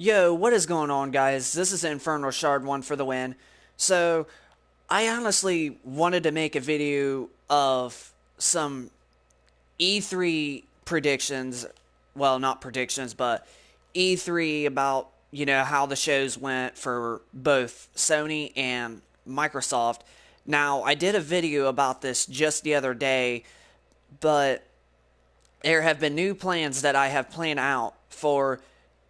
Yo, what is going on, guys? This is Infernal Shard 1 for the win. So, I honestly wanted to make a video of some E3 predictions. Well, not predictions, but E3 about, how the shows went for both Sony and Microsoft. Now, I did a video about this just the other day, but there have been new plans that I have planned out for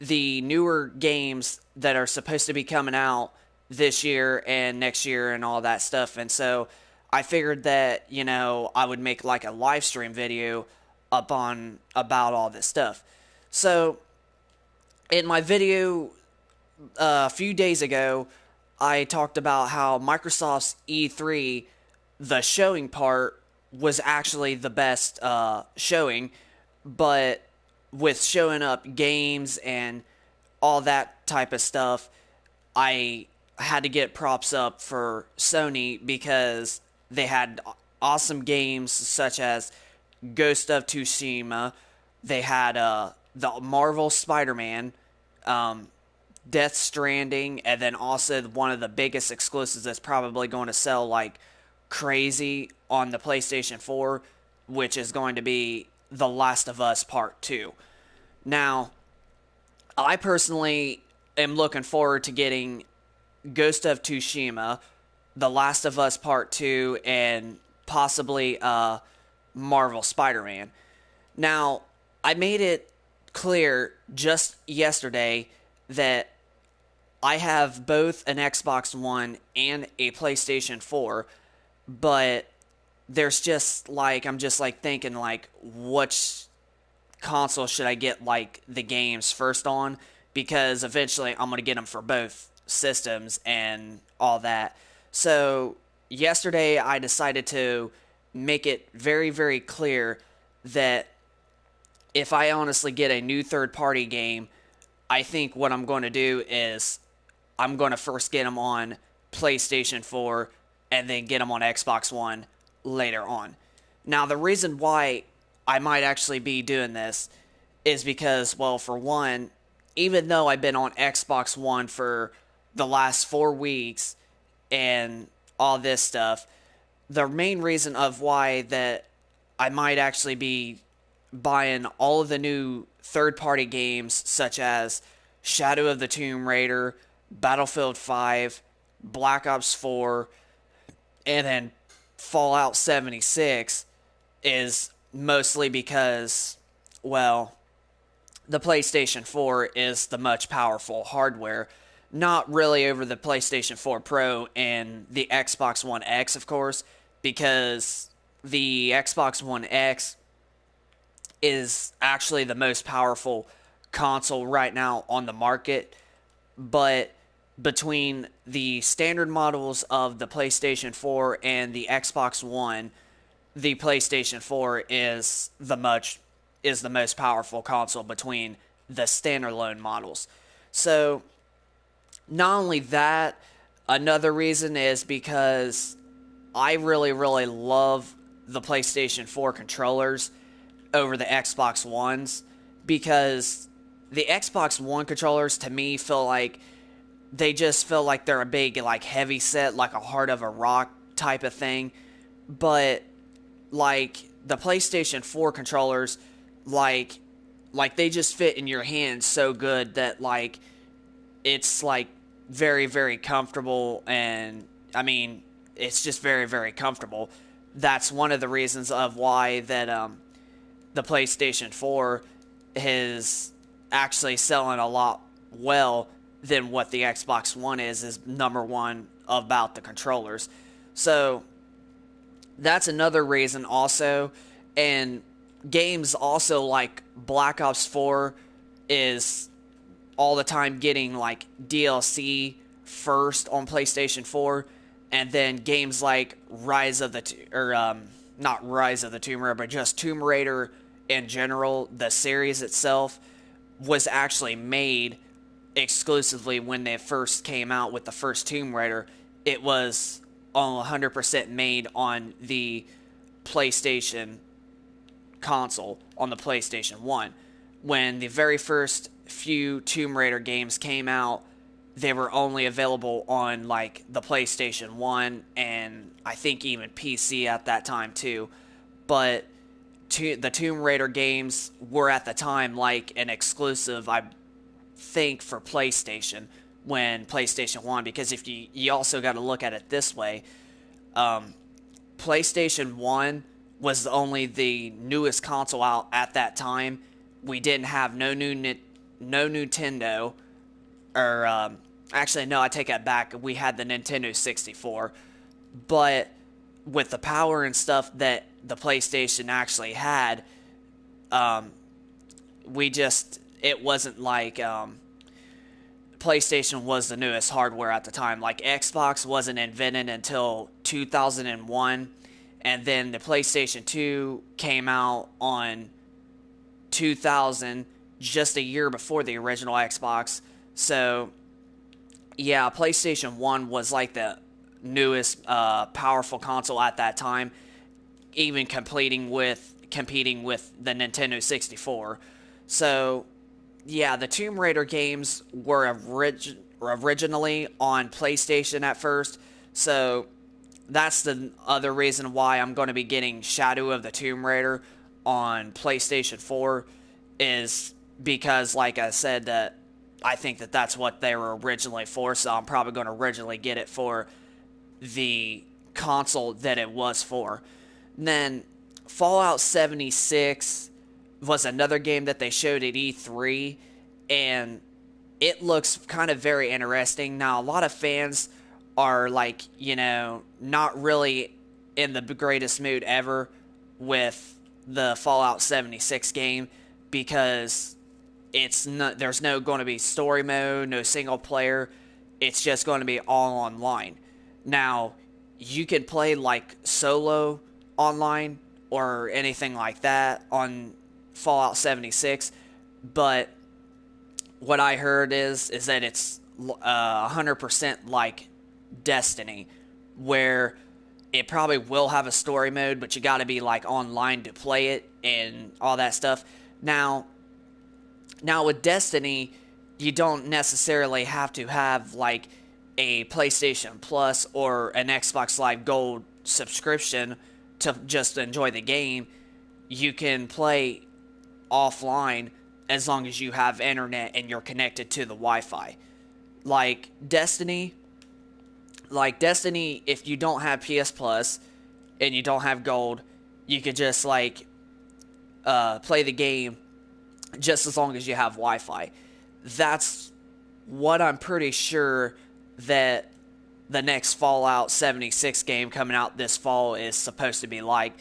the newer games that are supposed to be coming out this year and next year and all that stuff. And so I figured that, I would make like a live stream video up on about all this stuff. So in my video a few days ago, I talked about how Microsoft's E3, the showing part, was actually the best showing, but with showing up games and all that type of stuff, I had to get props up for Sony because they had awesome games such as Ghost of Tsushima. They had the Marvel Spider-Man, um, Death Stranding, and then also one of the biggest exclusives that's probably going to sell like crazy on the PlayStation 4, which is going to be The Last of Us Part 2. Now, I personally am looking forward to getting Ghost of Tsushima, The Last of Us Part 2, and possibly Marvel Spider Man. Now, I made it clear just yesterday that I have both an Xbox One and a PlayStation 4, but there's just like, I'm just like thinking, like, which console should I get like the games first on, because eventually I'm going to get them for both systems and all that. So yesterday I decided to make it very very clear that if I honestly get a new third party game, I think what I'm going to do is I'm going to first get them on PlayStation 4 and then get them on Xbox One later on. Now, the reason why I might actually be doing this is because, well, for one, even though I've been on Xbox One for the last 4 weeks and all this stuff, the main reason of why that I might actually be buying all of the new third party games such as Shadow of the Tomb Raider, Battlefield 5, Black Ops 4, and then Fallout 76 is mostly because, well, the PlayStation 4 is the much powerful hardware. Not really over the PlayStation 4 Pro and the Xbox One X, of course, because the Xbox One X is actually the most powerful console right now on the market. But between the standard models of the PlayStation 4 and the Xbox One, the PlayStation 4 is the most powerful console between the standalone models. So, not only that, another reason is because I really really love the PlayStation 4 controllers over the Xbox Ones, because the Xbox One controllers to me feel like they just feel like they're a big like heavy set, like a heart of a rock type of thing. But like the PlayStation 4 controllers, like they just fit in your hand so good that like it's like very very comfortable, and I mean it's just very very comfortable. That's one of the reasons of why that the PlayStation 4 is actually selling a lot well than what the Xbox One is number one about the controllers. So that's another reason also. And games also like Black Ops 4 is all the time getting like DLC first on PlayStation 4, and then games like Rise of the or not Rise of the Tomb Raider, but just Tomb Raider in general, the series itself was actually made exclusively when they first came out with the first Tomb Raider. It was all 100% made on the PlayStation console, on the PlayStation 1. when the very first few Tomb Raider games came out, they were only available on like the PlayStation 1 and I think even PC at that time too. But the Tomb Raider games were at the time like an exclusive, I think, for PlayStation when PlayStation 1, because if you also got to look at it this way, PlayStation 1 was only the newest console out at that time. We didn't have no Nintendo, or actually, no, I take that back. We had the Nintendo 64, but with the power and stuff that the PlayStation actually had, it wasn't like PlayStation was the newest hardware at the time. Like Xbox wasn't invented until 2001, and then the PlayStation 2 came out on 2000, just a year before the original Xbox. So yeah, PlayStation 1 was like the newest powerful console at that time, even competing with the Nintendo 64. So yeah, the Tomb Raider games were originally on PlayStation at first. So that's the other reason why I'm going to be getting Shadow of the Tomb Raider on PlayStation 4, is because, like I said, that I think that that's what they were originally for, so I'm probably going to originally get it for the console that it was for. And then Fallout 76 was another game that they showed at E3, and it looks kind of very interesting. Now, a lot of fans are like, not really in the greatest mood ever with the Fallout 76 game, because there's no going to be story mode, no single player. It's just going to be all online. Now, you can play like solo online or anything like that on Fallout 76, but what I heard is that it's 100% like Destiny, where it probably will have a story mode, but you got to be like online to play it and all that stuff. Now with Destiny, you don't necessarily have to have like a PlayStation Plus or an Xbox Live Gold subscription to just enjoy the game. You can play offline as long as you have internet and you're connected to the Wi-Fi. Like Destiny, if you don't have PS Plus and you don't have Gold, you could just like play the game just as long as you have Wi-Fi. That's what I'm pretty sure that the next Fallout 76 game coming out this fall is supposed to be like.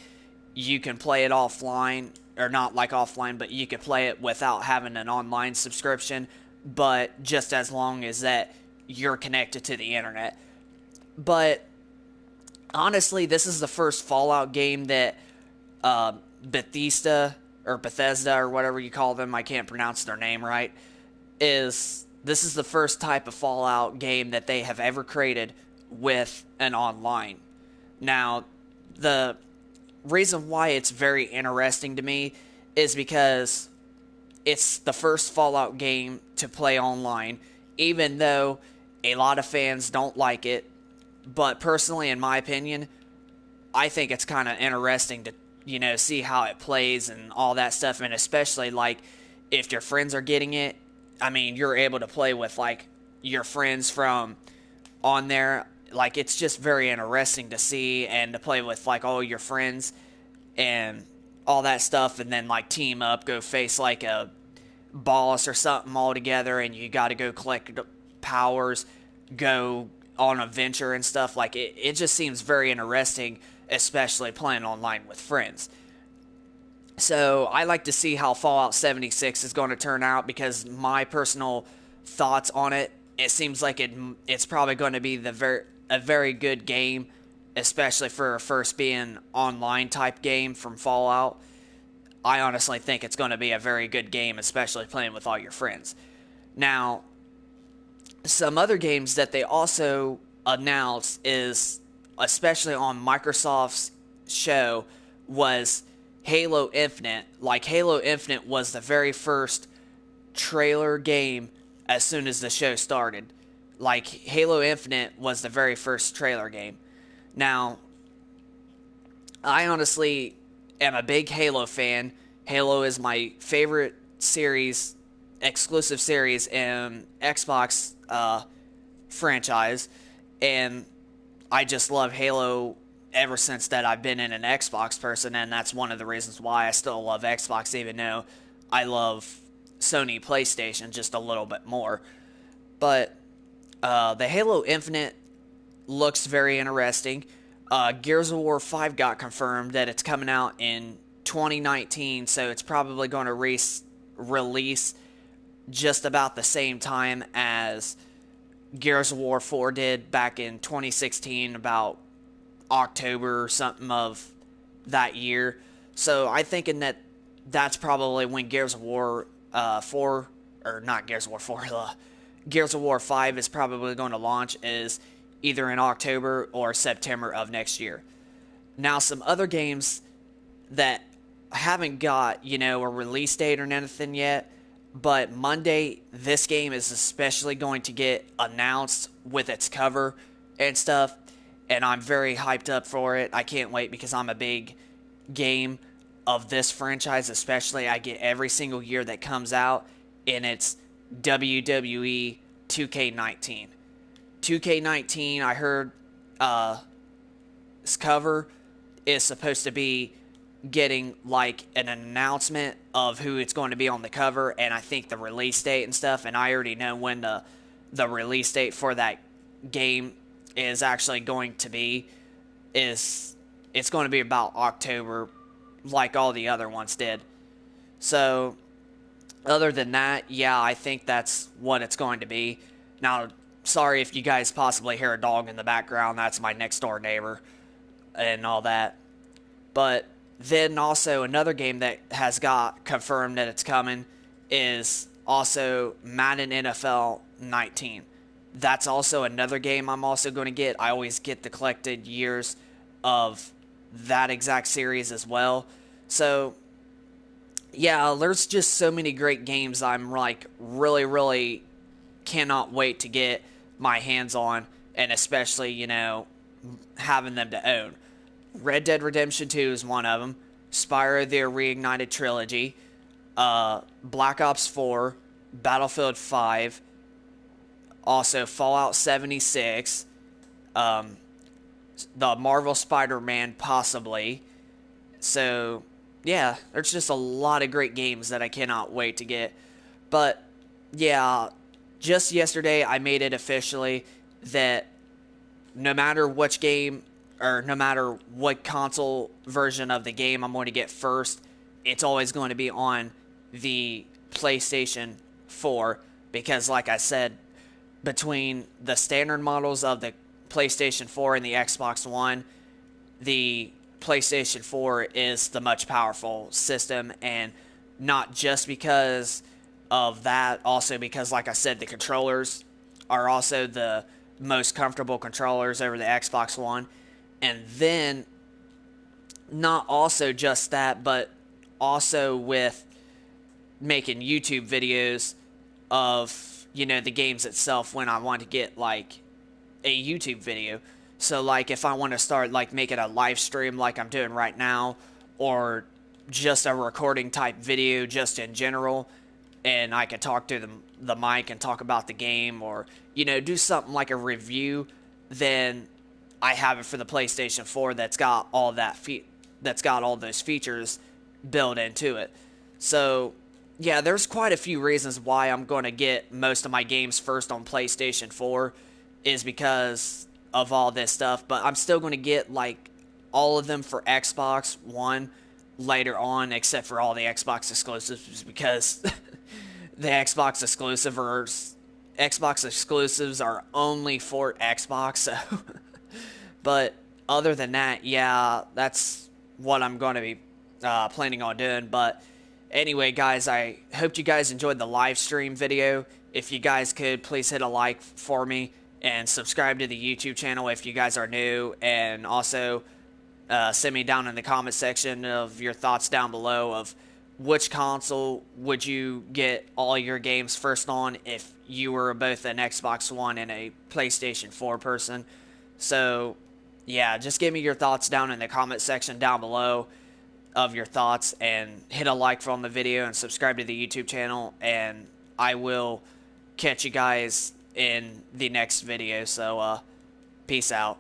You can play it offline, or not like offline, but you can play it without having an online subscription, but just as long as that you're connected to the internet. But honestly, this is the first Fallout game that Bethesda or whatever you call them, I can't pronounce their name right, this is the first type of Fallout game that they have ever created with an online. Now, the reason why it's very interesting to me is because it's the first Fallout game to play online, even though a lot of fans don't like it. But personally, in my opinion, I think it's kind of interesting to, see how it plays and all that stuff. And especially, like, if your friends are getting it, I mean, you're able to play with, like, your friends from on there. Like, it's just very interesting to see and to play with, like, all your friends and all that stuff. And then, like, team up, go face, like, a boss or something all together. And you got to go collect powers, go on a venture and stuff. Like, it just seems very interesting, especially playing online with friends. So I like to see how Fallout 76 is going to turn out, because my personal thoughts on it seems like it's probably going to be a very good game, especially for a first being online type game from Fallout. I honestly think it's going to be a very good game, especially playing with all your friends. Now, some other games that they also announced is, especially on Microsoft's show, was Halo Infinite. Like, Halo Infinite was the very first trailer game as soon as the show started. Like, Halo Infinite was the very first trailer game. Now, I honestly am a big Halo fan. Halo is my favorite series, exclusive series in Xbox franchise, and I just love Halo ever since that I've been in an Xbox person, and that's one of the reasons why I still love Xbox, even though I love Sony PlayStation just a little bit more. But the Halo Infinite looks very interesting. Gears of War 5 got confirmed that it's coming out in 2019, so it's probably going to release just about the same time as Gears of War 4 did back in 2016, about October or something of that year. So I'm thinking that that's probably when Gears of War 4, or not Gears of War 4, Gears of War 5 is probably going to launch, is either in October or September of next year. Now, some other games that haven't got, a release date or anything yet, but Monday, this game is especially going to get announced with its cover and stuff, and I'm very hyped up for it. I can't wait because I'm a big game of this franchise, especially. I get every single year that comes out, and it's WWE 2K19. 2K19, I heard this cover is supposed to be getting like an announcement of who it's going to be on the cover, and I think the release date and stuff, and I already know when the release date for that game is actually going to be. It's going to be about October, like all the other ones did. So other than that, yeah, I think that's what it's going to be. Now, sorry if you guys possibly hear a dog in the background. That's my next door neighbor and all that. But then also another game that has got confirmed that it's coming is also Madden NFL 19. That's also another game I'm also going to get. I always get the collected years of that exact series as well. So yeah, there's just so many great games I'm like really cannot wait to get my hands on, and especially, having them to own. Red Dead Redemption 2 is one of them. Spyro the Reignited Trilogy. Black Ops 4. Battlefield 5. Also Fallout 76. The Marvel Spider-Man, possibly. So, yeah, there's just a lot of great games that I cannot wait to get. But, yeah, just yesterday I made it officially that no matter which game, or no matter what console version of the game I'm going to get first, it's always going to be on the PlayStation 4. Because, like I said, between the standard models of the PlayStation 4 and the Xbox One, the PlayStation 4 is the much powerful system, and not just because of that, also because, like I said, the controllers are also the most comfortable controllers over the Xbox One. And then, not also just that, but also with making YouTube videos of, the games itself when I want to get, like, a YouTube video. So, like, if I want to start, like, making a live stream like I'm doing right now, or just a recording type video just in general, and I can talk to the mic and talk about the game, or, do something like a review, then I have it for the PlayStation 4 that's got all those features built into it. So, yeah, there's quite a few reasons why I'm going to get most of my games first on PlayStation 4, is because of all this stuff. But I'm still going to get, like, all of them for Xbox One later on, except for all the Xbox exclusives, because the Xbox exclusives are only for Xbox, so... But other than that, yeah, that's what I'm going to be planning on doing. But anyway, guys, I hope you guys enjoyed the live stream video. If you guys could, please hit a like for me and subscribe to the YouTube channel if you guys are new. And also, Send me down in the comment section of your thoughts down below of which console would you get all your games first on if you were both an Xbox One and a PlayStation 4 person. So, yeah, just give me your thoughts down in the comment section down below of your thoughts, and hit a like from the video and subscribe to the YouTube channel, and I will catch you guys in the next video. So, peace out.